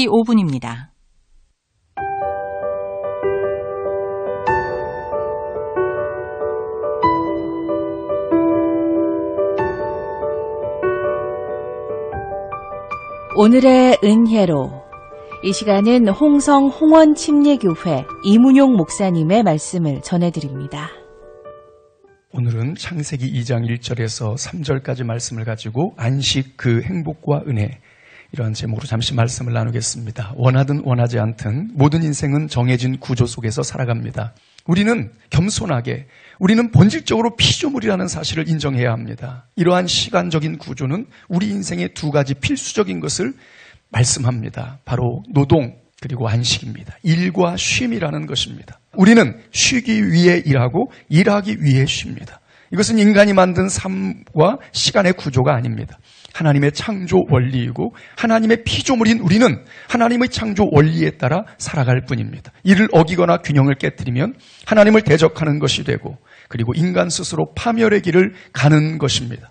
5분입니다. 오늘의 은혜로 이 시간은 홍성 홍원침례교회 이문용 목사님의 말씀을 전해드립니다. 오늘은 창세기 2장 1절에서 3절까지 말씀을 가지고 안식 그 행복과 은혜, 이러한 제목으로 잠시 말씀을 나누겠습니다. 원하든 원하지 않든 모든 인생은 정해진 구조 속에서 살아갑니다. 우리는 겸손하게, 우리는 본질적으로 피조물이라는 사실을 인정해야 합니다. 이러한 시간적인 구조는 우리 인생의 두 가지 필수적인 것을 말씀합니다. 바로 노동 그리고 안식입니다. 일과 쉼이라는 것입니다. 우리는 쉬기 위해 일하고 일하기 위해 쉽니다. 이것은 인간이 만든 삶과 시간의 구조가 아닙니다. 하나님의 창조 원리이고 하나님의 피조물인 우리는 하나님의 창조 원리에 따라 살아갈 뿐입니다. 이를 어기거나 균형을 깨뜨리면 하나님을 대적하는 것이 되고, 그리고 인간 스스로 파멸의 길을 가는 것입니다.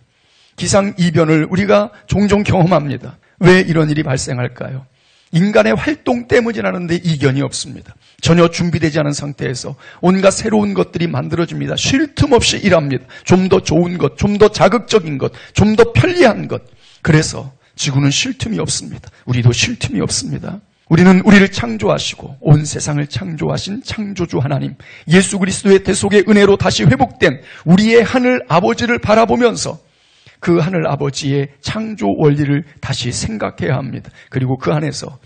기상이변을 우리가 종종 경험합니다. 왜 이런 일이 발생할까요? 인간의 활동 때문이라는데 이견이 없습니다. 전혀 준비되지 않은 상태에서 온갖 새로운 것들이 만들어집니다. 쉴 틈 없이 일합니다. 좀 더 좋은 것, 좀 더 자극적인 것, 좀 더 편리한 것. 그래서 지구는 쉴 틈이 없습니다. 우리도 쉴 틈이 없습니다. 우리는 우리를 창조하시고 온 세상을 창조하신 창조주 하나님, 예수 그리스도의 대속의 은혜로 다시 회복된 우리의 하늘 아버지를 바라보면서 그 하늘 아버지의 창조 원리를 다시 생각해야 합니다. 그리고 그 안에서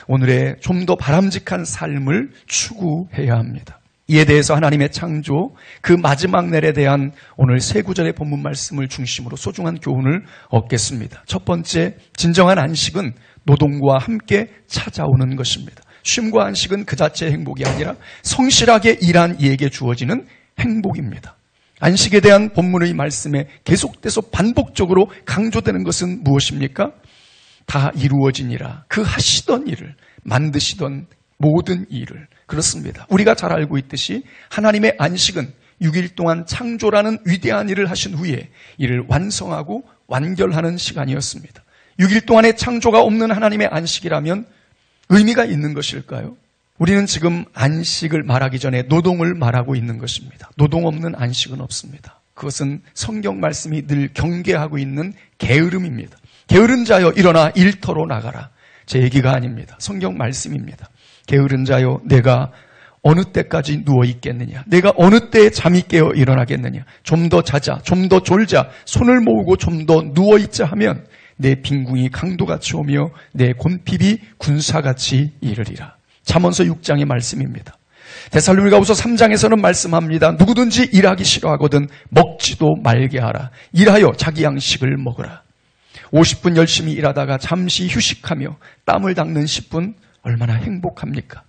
오늘의 좀 더 바람직한 삶을 추구해야 합니다. 이에 대해서 하나님의 창조, 그 마지막 날에 대한 오늘 세 구절의 본문 말씀을 중심으로 소중한 교훈을 얻겠습니다. 첫 번째, 진정한 안식은 노동과 함께 찾아오는 것입니다. 쉼과 안식은 그 자체의 행복이 아니라 성실하게 일한 이에게 주어지는 행복입니다. 안식에 대한 본문의 말씀에 계속돼서 반복적으로 강조되는 것은 무엇입니까? 다 이루어지니라. 그 하시던 일을, 만드시던 모든 일을. 그렇습니다. 우리가 잘 알고 있듯이 하나님의 안식은 6일 동안 창조라는 위대한 일을 하신 후에 이를 완성하고 완결하는 시간이었습니다. 6일 동안의 창조가 없는 하나님의 안식이라면 의미가 있는 것일까요? 우리는 지금 안식을 말하기 전에 노동을 말하고 있는 것입니다. 노동 없는 안식은 없습니다. 그것은 성경 말씀이 늘 경계하고 있는 게으름입니다. 게으른 자여 일어나 일터로 나가라. 제 얘기가 아닙니다. 성경 말씀입니다. 게으른 자여 내가 어느 때까지 누워 있겠느냐? 내가 어느 때에 잠이 깨어 일어나겠느냐? 좀 더 자자, 좀 더 졸자, 손을 모으고 좀 더 누워 있자 하면 내 빈궁이 강도같이 오며 내 곤핍이 군사같이 이르리라. 잠언서 6장의 말씀입니다. 데살로니가후서 3장에서는 말씀합니다. 누구든지 일하기 싫어하거든 먹지도 말게 하라. 일하여 자기 양식을 먹으라. 50분 열심히 일하다가 잠시 휴식하며 땀을 닦는 10분 얼마나 행복합니까?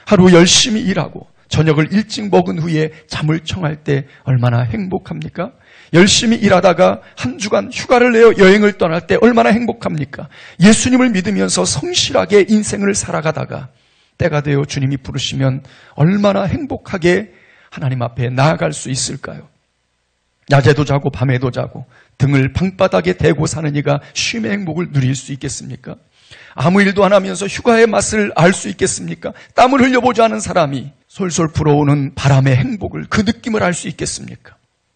하루 열심히 일하고 저녁을 일찍 먹은 후에 잠을 청할 때 얼마나 행복합니까? 열심히 일하다가 한 주간 휴가를 내어 여행을 떠날 때 얼마나 행복합니까? 예수님을 믿으면서 성실하게 인생을 살아가다가 때가 되어 주님이 부르시면 얼마나 행복하게 하나님 앞에 나아갈 수 있을까요? 낮에도 자고 밤에도 자고 등을 방바닥에 대고 사는 이가 쉼의 행복을 누릴 수 있겠습니까? 아무 일도 안 하면서 휴가의 맛을 알 수 있겠습니까? 땀을 흘려보지 않은 사람이 솔솔 불어오는 바람의 행복을, 그 느낌을 알 수 있겠습니까?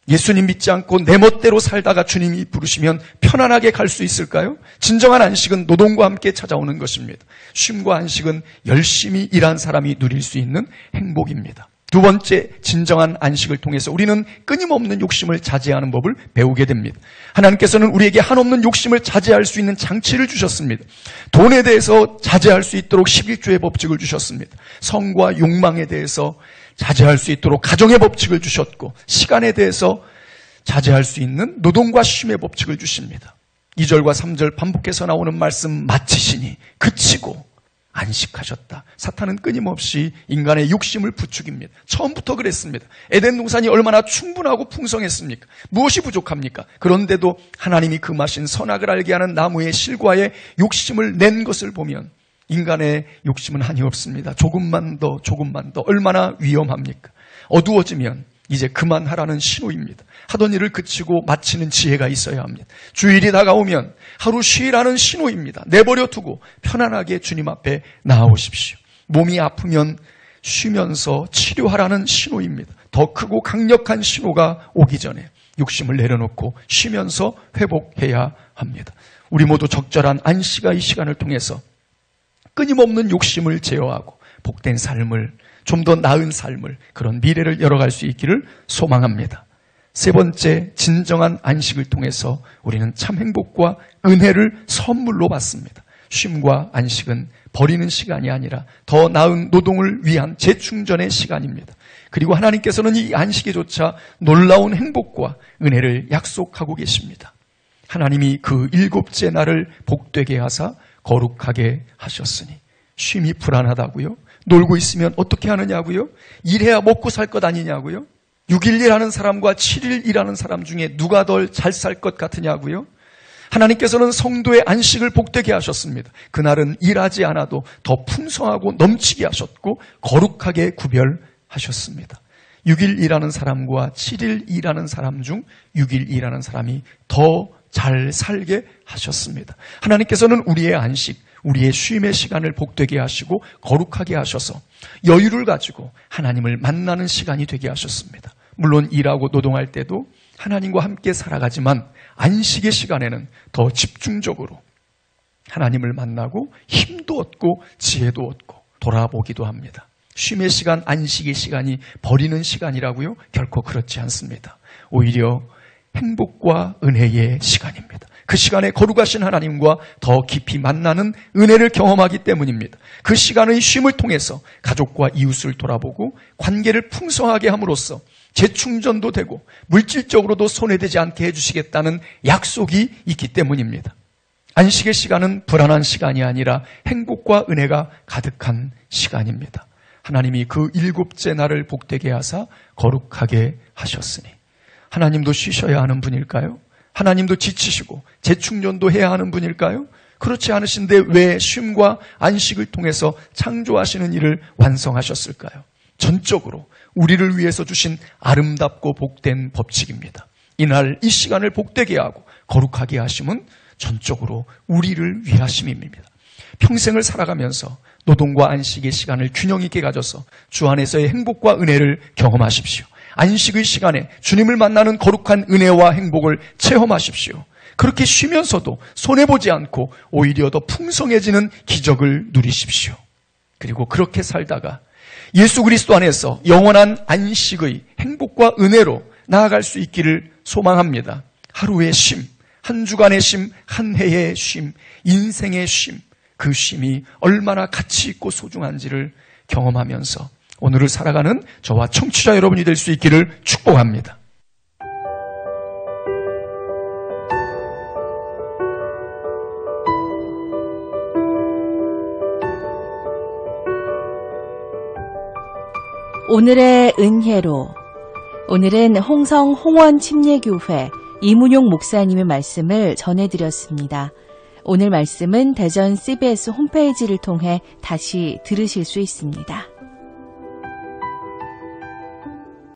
예수님 믿지 않고 내 멋대로 살다가 주님이 부르시면 편안하게 갈 수 있을까요? 진정한 안식은 노동과 함께 찾아오는 것입니다. 쉼과 안식은 열심히 일한 사람이 누릴 수 있는 행복입니다. 두 번째, 진정한 안식을 통해서 우리는 끊임없는 욕심을 자제하는 법을 배우게 됩니다. 하나님께서는 우리에게 한없는 욕심을 자제할 수 있는 장치를 주셨습니다. 돈에 대해서 자제할 수 있도록 11조의 법칙을 주셨습니다. 성과 욕망에 대해서 자제할 수 있도록 가정의 법칙을 주셨고, 시간에 대해서 자제할 수 있는 노동과 쉼의 법칙을 주십니다. 2절과 3절 반복해서 나오는 말씀, 마치시니 그치고 안식하셨다. 사탄은 끊임없이 인간의 욕심을 부추깁니다. 처음부터 그랬습니다. 에덴 동산이 얼마나 충분하고 풍성했습니까? 무엇이 부족합니까? 그런데도 하나님이 금하신 선악을 알게 하는 나무의 실과에 욕심을 낸 것을 보면 인간의 욕심은 한이 없습니다. 조금만 더 얼마나 위험합니까? 어두워지면 이제 그만하라는 신호입니다. 하던 일을 그치고 마치는 지혜가 있어야 합니다. 주일이 다가오면 하루 쉬라는 신호입니다. 내버려 두고 편안하게 주님 앞에 나아오십시오. 몸이 아프면 쉬면서 치료하라는 신호입니다. 더 크고 강력한 신호가 오기 전에 욕심을 내려놓고 쉬면서 회복해야 합니다. 우리 모두 적절한 안식의 이 시간을 통해서 끊임없는 욕심을 제어하고 복된 삶을, 좀 더 나은 삶을, 그런 미래를 열어갈 수 있기를 소망합니다. 세 번째, 진정한 안식을 통해서 우리는 참 행복과 은혜를 선물로 받습니다. 쉼과 안식은 버리는 시간이 아니라 더 나은 노동을 위한 재충전의 시간입니다. 그리고 하나님께서는 이 안식에조차 놀라운 행복과 은혜를 약속하고 계십니다. 하나님이 그 일곱째 날을 복되게 하사 거룩하게 하셨으니 쉼이 불안하다고요? 놀고 있으면 어떻게 하느냐고요? 일해야 먹고 살 것 아니냐고요? 6일 일하는 사람과 7일 일하는 사람 중에 누가 덜 잘 살 것 같으냐고요? 하나님께서는 성도의 안식을 복되게 하셨습니다. 그날은 일하지 않아도 더 풍성하고 넘치게 하셨고 거룩하게 구별하셨습니다. 6일 일하는 사람과 7일 일하는 사람 중 6일 일하는 사람이 더 잘 살게 하셨습니다. 하나님께서는 우리의 안식, 우리의 쉼의 시간을 복되게 하시고 거룩하게 하셔서 여유를 가지고 하나님을 만나는 시간이 되게 하셨습니다. 물론 일하고 노동할 때도 하나님과 함께 살아가지만 안식의 시간에는 더 집중적으로 하나님을 만나고 힘도 얻고 지혜도 얻고 돌아보기도 합니다. 쉼의 시간, 안식의 시간이 버리는 시간이라고요? 결코 그렇지 않습니다. 오히려 행복과 은혜의 시간입니다. 그 시간에 거룩하신 하나님과 더 깊이 만나는 은혜를 경험하기 때문입니다. 그 시간의 쉼을 통해서 가족과 이웃을 돌아보고 관계를 풍성하게 함으로써 재충전도 되고 물질적으로도 손해되지 않게 해주시겠다는 약속이 있기 때문입니다. 안식의 시간은 불안한 시간이 아니라 행복과 은혜가 가득한 시간입니다. 하나님이 그 일곱째 날을 복되게 하사 거룩하게 하셨으니 하나님도 쉬셔야 하는 분일까요? 하나님도 지치시고 재충전도 해야 하는 분일까요? 그렇지 않으신데 왜 쉼과 안식을 통해서 창조하시는 일을 완성하셨을까요? 전적으로 우리를 위해서 주신 아름답고 복된 법칙입니다. 이날 이 시간을 복되게 하고 거룩하게 하심은 전적으로 우리를 위하심입니다. 평생을 살아가면서 노동과 안식의 시간을 균형 있게 가져서 주 안에서의 행복과 은혜를 경험하십시오. 안식의 시간에 주님을 만나는 거룩한 은혜와 행복을 체험하십시오. 그렇게 쉬면서도 손해보지 않고 오히려 더 풍성해지는 기적을 누리십시오. 그리고 그렇게 살다가 예수 그리스도 안에서 영원한 안식의 행복과 은혜로 나아갈 수 있기를 소망합니다. 하루의 쉼, 한 주간의 쉼, 한 해의 쉼, 인생의 쉼, 그 쉼이 얼마나 가치 있고 소중한지를 경험하면서 오늘을 살아가는 저와 청취자 여러분이 될 수 있기를 축복합니다. 오늘의 은혜로, 오늘은 홍성 홍원 침례교회 이문용 목사님의 말씀을 전해드렸습니다. 오늘 말씀은 대전 CBS 홈페이지를 통해 다시 들으실 수 있습니다.